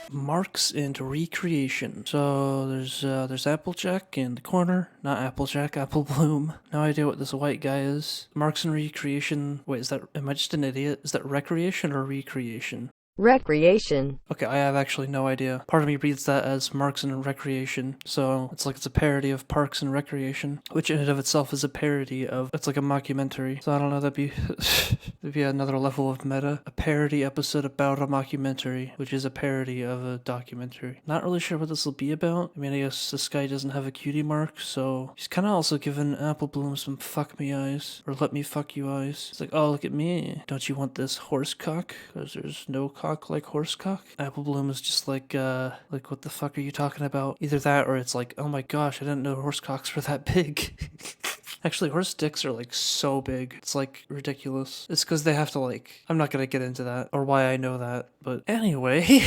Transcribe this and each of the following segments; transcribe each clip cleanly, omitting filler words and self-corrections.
Marks and Recreation. So there's Applejack in the corner. Not Applejack, Apple Bloom. No idea what this white guy is. Marks and Recreation. Wait, am I just an idiot? Is that recreation or recreation? Recreation. Okay, I have actually no idea. Part of me reads that as Marks and Recreation, so it's like it's a parody of Parks and Recreation, which in and of itself is a parody of, it's like a mockumentary. So I don't know, that'd be another level of meta. A parody episode about a mockumentary, which is a parody of a documentary. Not really sure what this will be about. I mean, I guess this guy doesn't have a cutie mark, so he's kind of also giving Apple Bloom some fuck me eyes, or let me fuck you eyes. It's like, oh, look at me. Don't you want this horse cock? Because there's no cock like horse cock. Apple Bloom is just like what the fuck are you talking about? Either that or it's like, oh my gosh, I didn't know horse cocks were that big. Actually, horse dicks are like so big. It's like ridiculous. It's because they have to like, I'm not gonna get into that or why I know that, but anyway.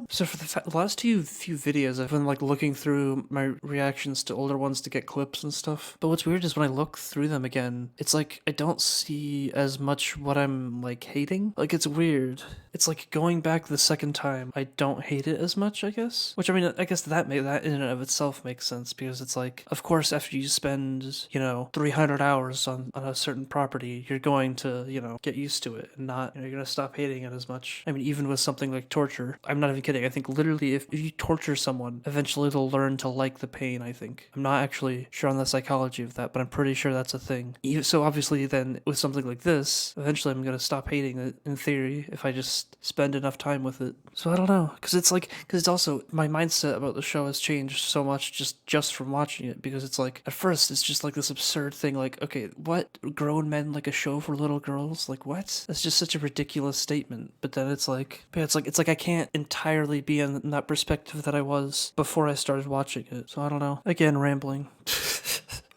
So for the last few videos, I've been like looking through my reactions to older ones to get clips and stuff. But what's weird is when I look through them again, it's like I don't see as much what I'm like hating. Like it's weird. It's like going back the second time, I don't hate it as much, I guess. Which I mean, I guess that in and of itself makes sense because it's like, of course, after you spend 300 hours on a certain property, you're going to get used to it and not you're gonna stop hating it as much. I mean, even with something like torture, I'm not even kidding. I think literally if you torture someone, eventually they'll learn to like the pain, I think. I'm not actually sure on the psychology of that, but I'm pretty sure that's a thing. So obviously then with something like this, eventually I'm going to stop hating it in theory if I just spend enough time with it. So I don't know, because it's also, my mindset about the show has changed so much just from watching it, because it's like, at first it's just like this absurd thing, like, okay, what? Grown men like a show for little girls? Like, what? That's just such a ridiculous statement. But then it's like I can't entirely be in that perspective that I was before I started watching it. So I don't know. Again, rambling.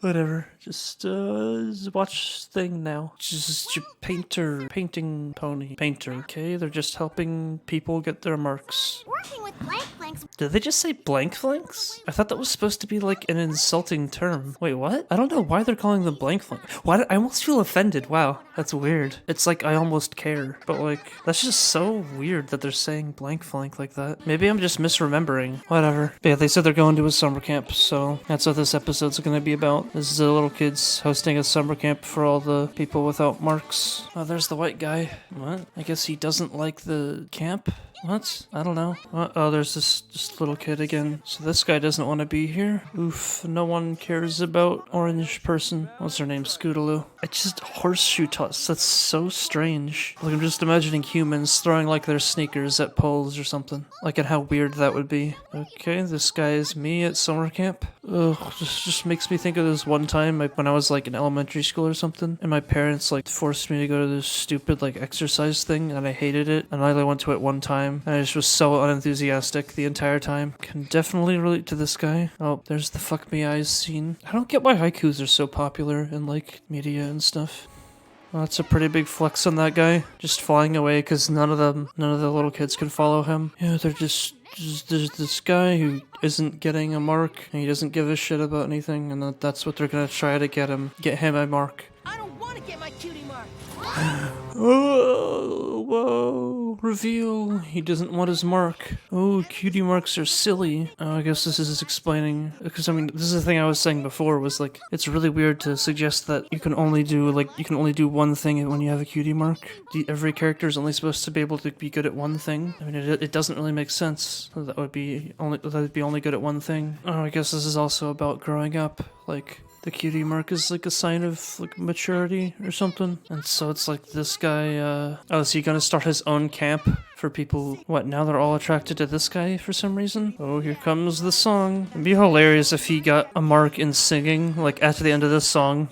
Whatever. Just watch thing now. Just painting pony. Painter. Okay, they're just helping people get their marks. Working with blank flanks. Did they just say blank flanks? I thought that was supposed to be like an insulting term. Wait, what? I don't know why they're calling them blank flank. Why? I almost feel offended. Wow, that's weird. It's like I almost care, but like that's just so weird that they're saying blank flank like that. Maybe I'm just misremembering. Whatever. But yeah, they said they're going to a summer camp, so that's what this episode's gonna be about. This is the little kids hosting a summer camp for all the people without marks. Oh, there's the white guy. What? I guess he doesn't like the camp? What? I don't know. Oh, there's this little kid again. So this guy doesn't want to be here. Oof, no one cares about orange person. What's her name? Scootaloo. It's just horseshoe toss. That's so strange. Like I'm just imagining humans throwing like their sneakers at poles or something. Like and how weird that would be. Okay, this guy is me at summer camp. Ugh, just makes me think of this one time when I was like in elementary school or something, and my parents like forced me to go to this stupid like exercise thing, and I hated it, and I only went to it one time, and I just was so unenthusiastic the entire time. Can definitely relate to this guy. Oh, there's the fuck me eyes scene. I don't get why haikus are so popular in like media and stuff. Well, that's a pretty big flex on that guy, just flying away because none of the little kids can follow him. Yeah, they're just there's this guy who isn't getting a mark, and he doesn't give a shit about anything, and that's what they're gonna try to get him a mark. I don't want to get my cutie mark. Oh, whoa, reveal. He doesn't want his mark. Oh, cutie marks are silly. Oh, I guess this is explaining, because I mean, this is the thing I was saying before, was like, it's really weird to suggest that you can only do one thing when you have a cutie mark. Every character is only supposed to be able to be good at one thing. I mean, it doesn't really make sense. That would be only good at one thing. Oh, I guess this is also about growing up, like, the cutie mark is like a sign of like maturity or something. And so it's like this guy, oh, is he gonna start his own camp for people? What, now they're all attracted to this guy for some reason? Oh, here comes the song. It'd be hilarious if he got a mark in singing, like at the end of this song.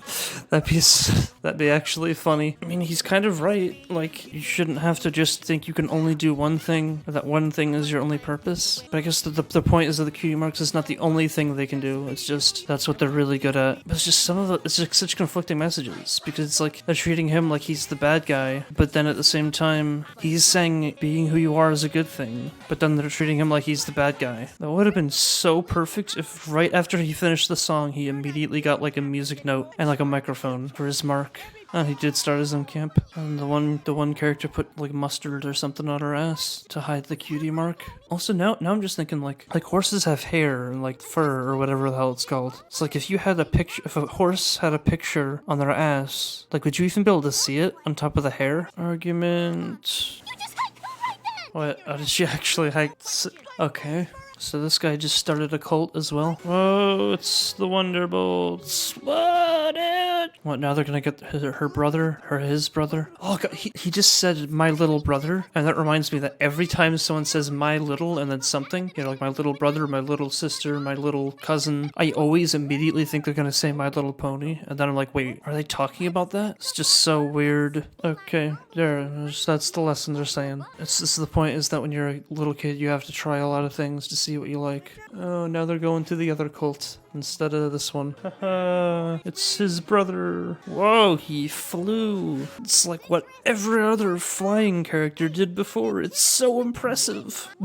That'd be actually funny. I mean, he's kind of right. Like, you shouldn't have to just think you can only do one thing, or that one thing is your only purpose. But I guess the point is that the cutie marks is not the only thing they can do. It's just, that's what they're really good at. But it's just it's just such conflicting messages, because it's like they're treating him like he's the bad guy, but then at the same time he's saying being who you are is a good thing, but then they're treating him like he's the bad guy. That would have been so perfect if right after he finished the song he immediately got like a music note and like a microphone for his mark. Oh, he did start his own camp. And the one character put like mustard or something on her ass to hide the cutie mark. Also, now I'm just thinking like horses have hair and like fur or whatever the hell it's called. It's like if you had a picture, if a horse had a picture on their ass, like would you even be able to see it on top of the hair? Argument. You just hiked right then! What? Oh, did she actually hike? Okay. So this guy just started a cult as well. Whoa, it's the Wonderbolts. Whoa, dude. What, now they're gonna get her brother? His brother? Oh, God, he just said my little brother. And that reminds me that every time someone says my little and then something, you know, like my little brother, my little sister, my little cousin, I always immediately think they're gonna say My Little Pony. And then I'm like, wait, are they talking about that? It's just so weird. Okay, that's the lesson they're saying. This is the point, is that when you're a little kid, you have to try a lot of things to see what you like. Oh, now they're going to the other cult instead of this one. Haha, it's his brother. Whoa, he flew. It's like what every other flying character did before. It's so impressive.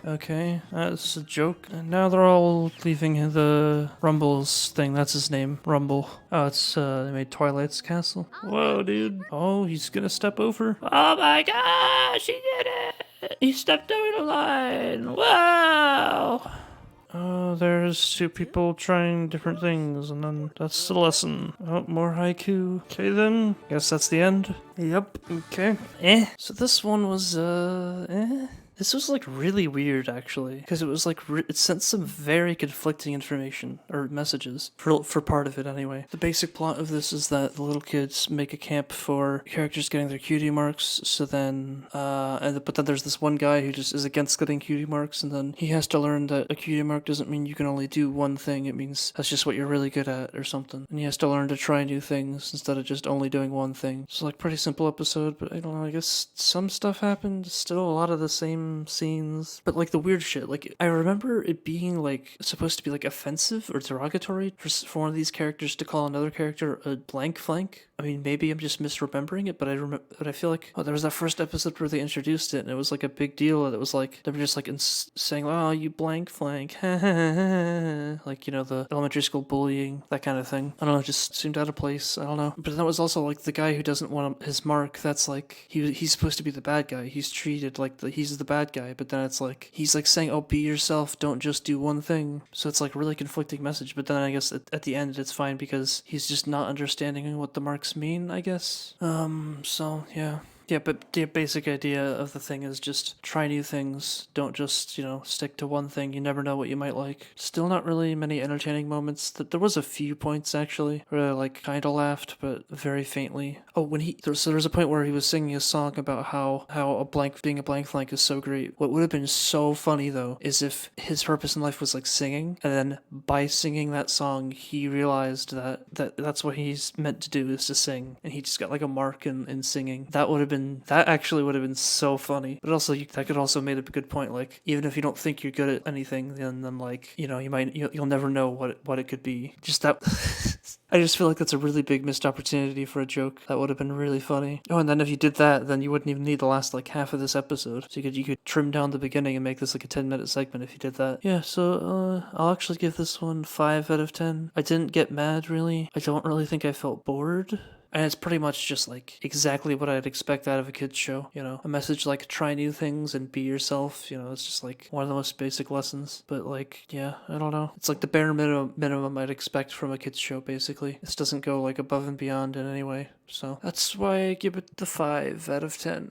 Okay, that's a joke. And now they're all leaving the Rumble's thing. That's his name, Rumble. Oh, it's they made Twilight's castle. Whoa, dude. Oh, he's gonna step over. Oh my gosh, he did it. He stepped over the line. Wow. Oh, there's two people trying different things, and then that's the lesson. Oh, more haiku. Okay then, guess that's the end. Yep, okay. So this one was, This was like really weird actually, because it was like it sent some very conflicting information or messages for part of it anyway. The basic plot of this is that the little kids make a camp for characters getting their cutie marks. So then, but then there's this one guy who just is against getting cutie marks, and then he has to learn that a cutie mark doesn't mean you can only do one thing. It means that's just what you're really good at or something, and he has to learn to try new things instead of just only doing one thing. It's like pretty simple episode, but I don't know. I guess some stuff happened. Still a lot of the same scenes, but like the weird shit, like I remember it being like supposed to be like offensive or derogatory for one of these characters to call another character a blank flank. I mean, maybe I'm just misremembering it, but I feel like, oh, there was that first episode where they introduced it and it was like a big deal. It was like they were just like saying, oh, you blank flank. Like, you know, the elementary school bullying, that kind of thing. I don't know, it just seemed out of place. I don't know. But that was also like the guy who doesn't want his mark. That's like he's supposed to be the bad guy. He's treated like he's the bad guy, but then it's like he's like saying, oh, be yourself, don't just do one thing. So it's like really conflicting message. But then I guess at the end it's fine because he's just not understanding what the marks mean, I guess. So yeah. Yeah, but the basic idea of the thing is just try new things. Don't just, stick to one thing. You never know what you might like. Still not really many entertaining moments. There was a few points, actually, where I, like, kind of laughed, but very faintly. Oh, there was a point where he was singing a song about how being a blank flank is so great. What would have been so funny, though, is if his purpose in life was, like, singing, and then by singing that song, he realized that's what he's meant to do, is to sing, and he just got, like, a mark in singing. That actually would have been so funny. But also, that could also made a good point. Like, even if you don't think you're good at anything, then like, you'll never know what it could be. Just that. I just feel like that's a really big missed opportunity for a joke. That would have been really funny. Oh, and then if you did that, then you wouldn't even need the last like half of this episode. So you could trim down the beginning and make this like a 10-minute segment if you did that. Yeah, so I'll actually give this one 5 out of 10. I didn't get mad really. I don't really think I felt bored. And it's pretty much just like exactly what I'd expect out of a kid's show, a message like try new things and be yourself, it's just like one of the most basic lessons. But like, yeah, I don't know. It's like the bare minimum I'd expect from a kid's show, basically. This doesn't go like above and beyond in any way. So that's why I give it the 5 out of 10.